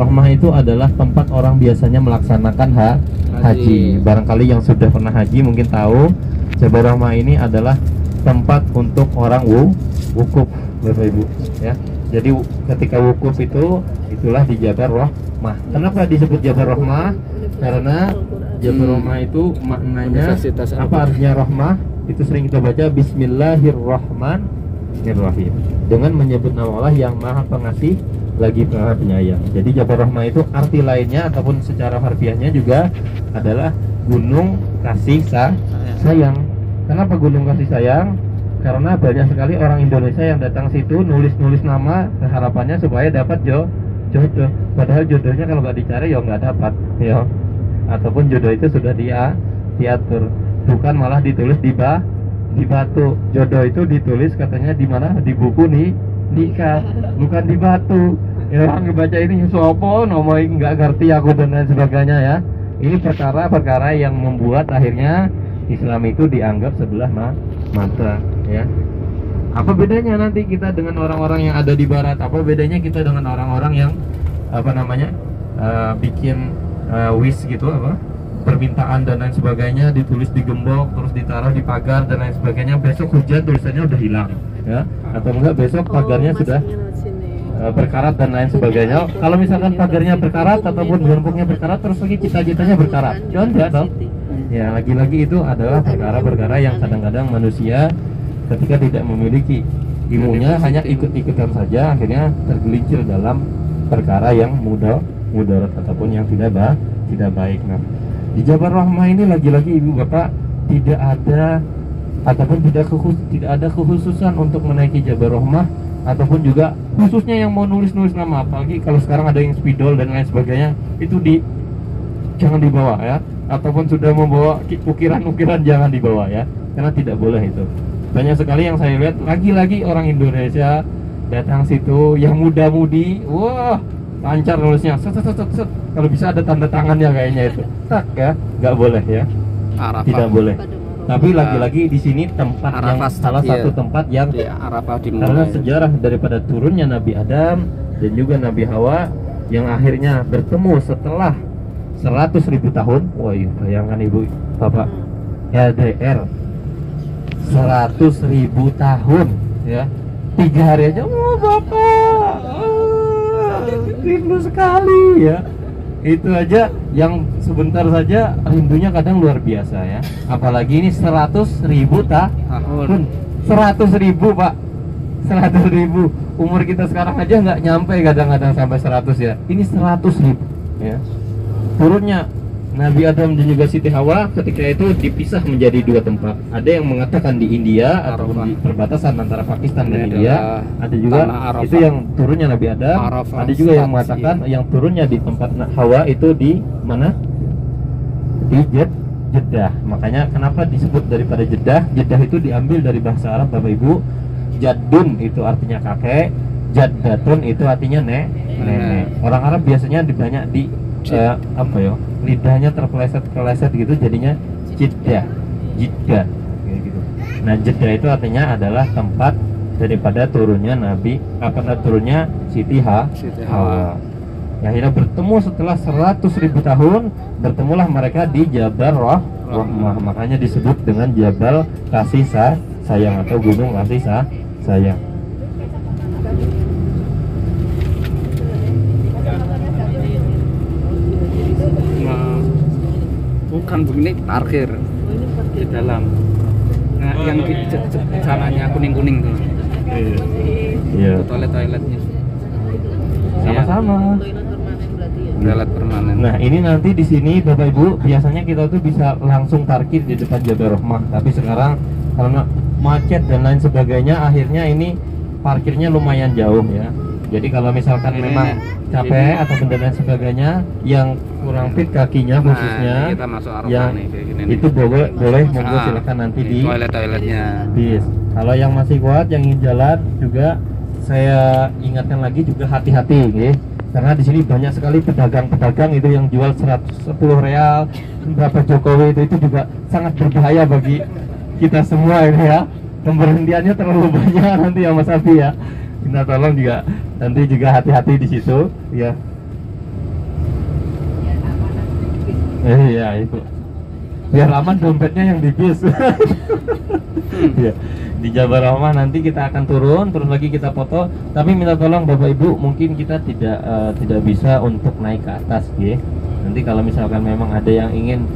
Rohmah itu adalah tempat orang biasanya melaksanakan haji. Barangkali yang sudah pernah haji mungkin tahu Jabal Rohmah ini adalah tempat untuk orang wukuf, Bapak Ibu ya. Jadi ketika wukuf itulah di Jabal Rohmah. Kenapa disebut Jabal Rohmah? Karena Jabal Rohmah itu maknanya apa, artinya Rohmah? Itu sering kita baca Bismillahirrahmanirrahim, dengan menyebut nama Allah yang Maha Pengasih lagi Maha Penyayang. Jadi Jabal Rohmah itu arti lainnya ataupun secara harfiahnya juga adalah gunung kasih sayang. Kenapa gunung kasih sayang? Karena banyak sekali orang Indonesia yang datang situ nulis nama, harapannya supaya dapat jodoh. Padahal jodohnya kalau nggak dicari ya nggak dapat ya. Ataupun jodoh itu sudah diatur, bukan malah ditulis di batu. Jodoh itu ditulis katanya di mana? Di buku nikah, bukan di batu. Ya, orang ngebaca ini sopo ngomongin nggak ngerti aku dan lain sebagainya ya. Ini perkara-perkara yang membuat akhirnya Islam itu dianggap sebelah mata ya. Apa bedanya nanti kita dengan orang-orang yang ada di barat? Apa bedanya kita dengan orang-orang yang bikin wish gitu, permintaan dan lain sebagainya, ditulis di gembok terus ditaruh di pagar dan lain sebagainya, besok hujan tulisannya udah hilang ya, atau enggak besok pagarnya sudah berkarat dan lain sebagainya. Kalau misalkan pagarnya berkarat ataupun gemboknya berkarat terus lagi cita-citanya berkarat, enggak dong ya. Lagi-lagi itu adalah perkara-perkara yang kadang-kadang manusia ketika tidak memiliki ilmunya hanya ikut-ikutan saja, akhirnya tergelincir dalam perkara yang mudarat ataupun yang tidak baik. Nah, di Jabal Rohmah ini lagi-lagi ibu bapak tidak ada ataupun tidak ada kekhususan untuk menaiki Jabal Rohmah, ataupun juga khususnya yang mau nulis nama, apalagi kalau sekarang ada yang spidol dan lain sebagainya, itu jangan dibawa ya, ataupun sudah membawa ukiran-ukiran jangan dibawa ya, karena tidak boleh itu. Banyak sekali yang saya lihat lagi-lagi orang Indonesia datang situ yang muda-mudi, wah lancar nulisnya, set. Kalau bisa ada tanda tangannya kayaknya itu, tak ya, nggak boleh ya, Arafah. Tidak boleh. Tapi lagi-lagi di sini tempat Arafah, yang salah satu tempat yang Arafah karena sejarah daripada turunnya Nabi Adam dan juga Nabi Hawa yang akhirnya bertemu setelah 100.000 tahun. Wah, bayangkan ibu bapak, LDR 100.000 tahun ya, 3 hari aja. Oh bapak, rindu sekali ya. Itu aja yang sebentar saja rindunya kadang luar biasa ya. Apalagi ini 100.000 tahun. 100.000 pak, 100.000. Umur kita sekarang aja nggak nyampe kadang-kadang sampai 100 ya. Ini 100.000 ya. Turunnya Nabi Adam dan juga Siti Hawa ketika itu dipisah menjadi 2 tempat. Ada yang mengatakan di India atau di perbatasan antara Pakistan dan India. Ada juga itu yang turunnya Nabi Adam. Ada juga yang mengatakan yang turunnya di tempat Hawa itu di mana? Di Jeddah. Makanya kenapa disebut daripada Jeddah? Jeddah itu diambil dari bahasa Arab Bapak Ibu. Jaddun itu artinya kakek, Jaddatun itu artinya nenek. Orang Arab biasanya banyak di lidahnya terpeleset gitu, jadinya Jeddah kayak gitu. Nah, Jeddah itu artinya adalah tempat daripada turunnya turunnya Siti Hawa. Akhirnya bertemu setelah 100.000 tahun, bertemulah mereka di Jabal Rohmah. Makanya disebut dengan Jabal Kasih Sayang atau Gunung Kasih Sayang. Bukan begini, parkir di dalam. Nah, yang di sananya kuning-kuning tuh. Iya. Itu toiletnya. Sama-sama. Toilet permanen. Nah, ini nanti di sini Bapak Ibu, biasanya kita tuh bisa langsung parkir di depan Jabal Rohmah. Tapi sekarang karena macet dan lain sebagainya, akhirnya ini parkirnya lumayan jauh ya. Jadi kalau misalkan memang capek atau benda lain sebagainya yang kurang fit kakinya khususnya, kita masuk yang nih, itu boleh monggo silakan nanti di toiletnya. bis. Kalau yang masih kuat yang ingin jalan juga saya ingatkan lagi juga hati-hati ya. Karena di sini banyak sekali pedagang-pedagang itu yang jual 110 real, berapa Jokowi itu juga sangat berbahaya bagi kita semua ini ya. Pemberhentiannya terlalu banyak nanti ya Mas Abi ya. Kita tolong juga nanti juga hati-hati di situ ya. Iya itu. Biar aman dompetnya yang di bis. Iya. Di Jabal Rahmah nanti kita akan turun, terus lagi kita foto. Tapi minta tolong Bapak Ibu, mungkin kita tidak bisa untuk naik ke atas, ya. Nanti kalau misalkan memang ada yang ingin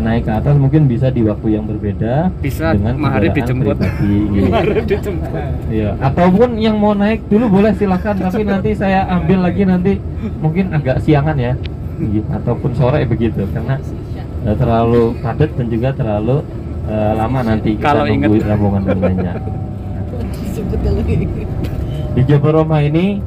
naik ke atas, mungkin bisa di waktu yang berbeda. Bisa dengan Maharib dijemput. Gitu. Maharib dijemput. Iya. Ataupun yang mau naik dulu boleh silahkan, tapi nanti saya ambil lagi nanti mungkin agak siangan ya, ataupun sore begitu, karena terlalu padat dan juga terlalu lama nanti kita Kalau nungguin rombongan dan lainnya. Di Jabal Rahmah ini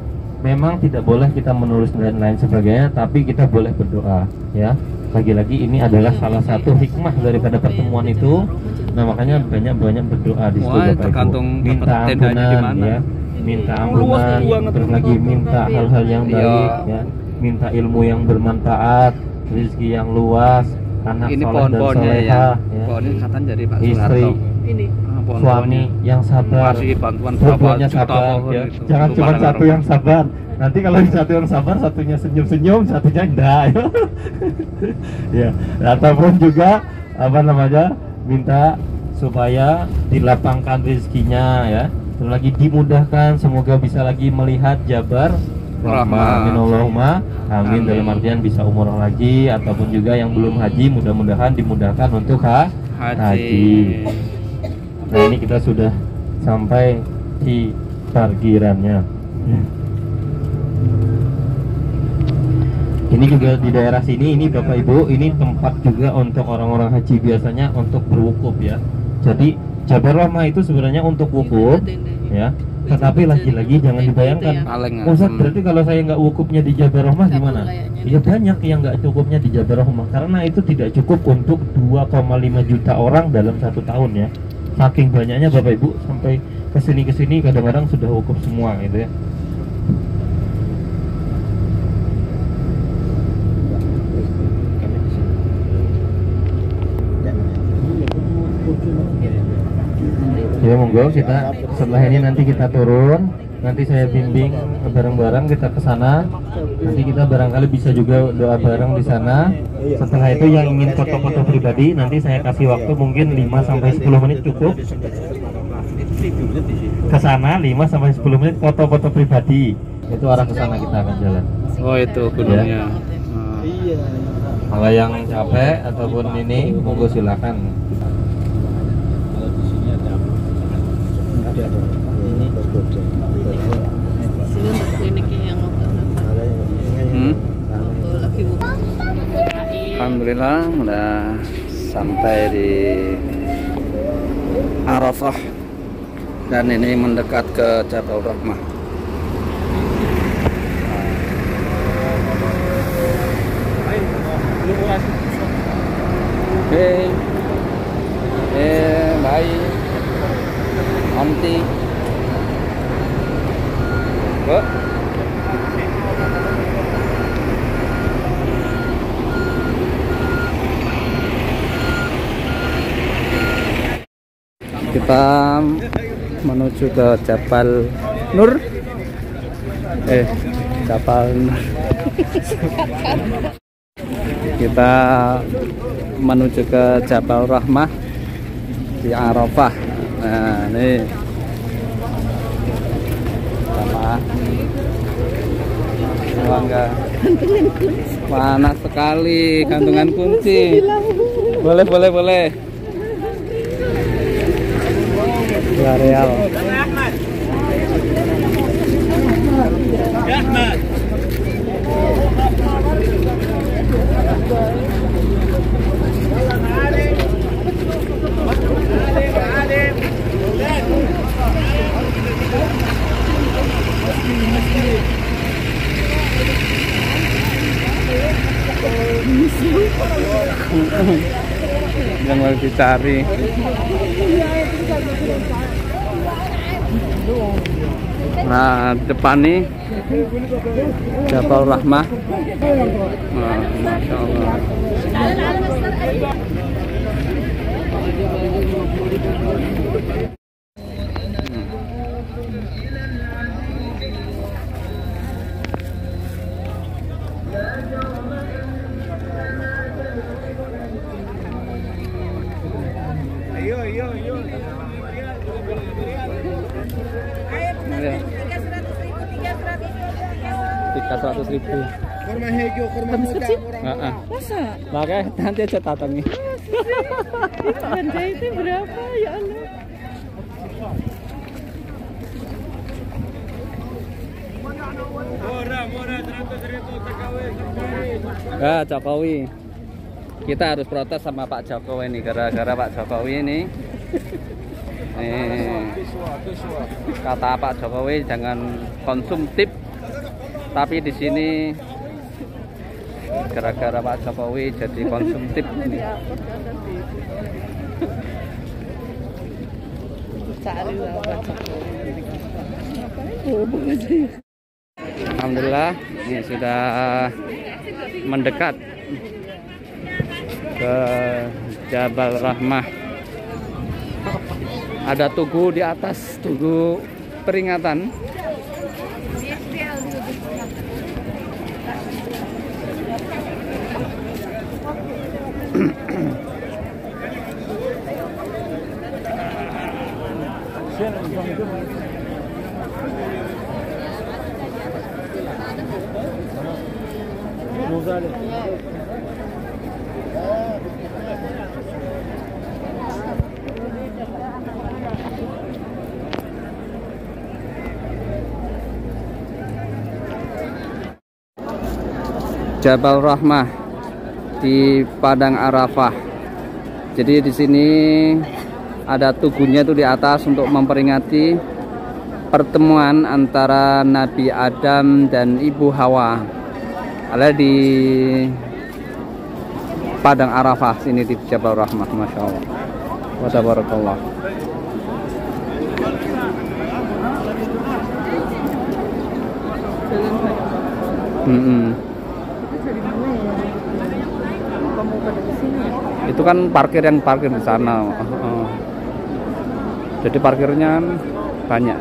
memang tidak boleh kita menulis dan lain sebagainya, tapi kita boleh berdoa, ya. Lagi-lagi ini adalah salah satu hikmah daripada pertemuan itu. Nah, makanya banyak berdoa di situ, Wah, Bapak Ibu. tergantung Minta dapat tendanya di ampunan, mana. ya. Minta ampunan, terus lagi minta hal-hal yang baik, ya. Minta ilmu yang bermanfaat, rezeki yang luas, anak Ini soleh dan pohon-pohonnya ya. soleha, Pohon ini katanya dari Pak istri, Soeharto. Ini. suami yang sabar, Kasih bantuan berapa dua-duanya juta sabar, pohon ya. gitu. Jangan Lupa cuma dengan satu orang. yang sabar. Nanti kalau yang satu yang sabar, satunya senyum-senyum, satunya enggak. Ya, ataupun juga apa namanya, minta supaya dilapangkan rezekinya, ya. Terus lagi dimudahkan, semoga bisa lagi melihat Jabar Rahmah. Amin Allahumma amin. Dalam artian bisa umroh lagi, ataupun juga yang belum haji mudah-mudahan dimudahkan untuk haji. Nah, ini kita sudah sampai di parkirannya. Ini juga di daerah sini, ini Bapak Ibu, ini tempat juga untuk orang-orang haji biasanya untuk berwukuf, ya. Jadi Jabal Rahmah itu sebenarnya untuk wukuf, ya. Tetapi lagi-lagi jangan dibayangkan, Paling Ustaz, berarti kalau saya nggak wukufnya di Jabal Rahmah gimana? Ya banyak yang nggak cukupnya di Jabal Rahmah, karena itu tidak cukup untuk 2,5 juta orang dalam 1 tahun, ya. Saking banyaknya Bapak Ibu, sampai kesini kadang-kadang sudah wukuf semua gitu, ya. Ya monggo, kita setelah ini nanti kita turun, nanti saya bimbing bareng-bareng kita ke sana. Nanti kita barangkali bisa juga doa bareng di sana. Setelah itu yang ingin foto-foto pribadi, nanti saya kasih waktu mungkin 5 sampai 10 menit cukup. Ke sana 5 sampai 10 menit foto-foto pribadi. Itu arah ke sana kita akan jalan. Oh, itu gunungnya. Kalau yang capek ataupun ini, monggo silakan. Sini untuk kliniknya yang lagi buka. Alhamdulillah udah sampai di Arafah dan ini mendekat ke Jabal Rahmah. Hei, baik, Anti, Bu. Kita menuju ke Jabal Nur. Jabal Nur. Kita menuju ke Jabal Rahmah di Arafah. Nah, ini sama enggak panas sekali, gantungan kunci. Boleh. Real. Yang mau dicari. Nah, depan nih Jabal Rahmah. Nah, Masya Allah. harga 100.000. Habis kecil? Heeh. Masa? Makanya nanti aja datangi. Harga itu berapa ya Allah? Nah, Jokowi. Kita harus protes sama Pak Jokowi ini gara-gara Pak Jokowi ini. Kata Pak Jokowi jangan konsumtif. Tapi di sini gara-gara Pak Jokowi jadi konsumtif ini. Alhamdulillah ini sudah mendekat ke Jabal Rahmah. Ada tugu di atas, tugu peringatan. Jabal Rahmah di Padang Arafah. Jadi di sini ada tugunya itu di atas untuk memperingati pertemuan antara Nabi Adam dan Ibu Hawa. Ada di Padang Arafah sini di Jabal Rahmah, masya Allah. Wa tabarakallah. Itu kan parkir yang parkir di sana. Jadi parkirnya banyak.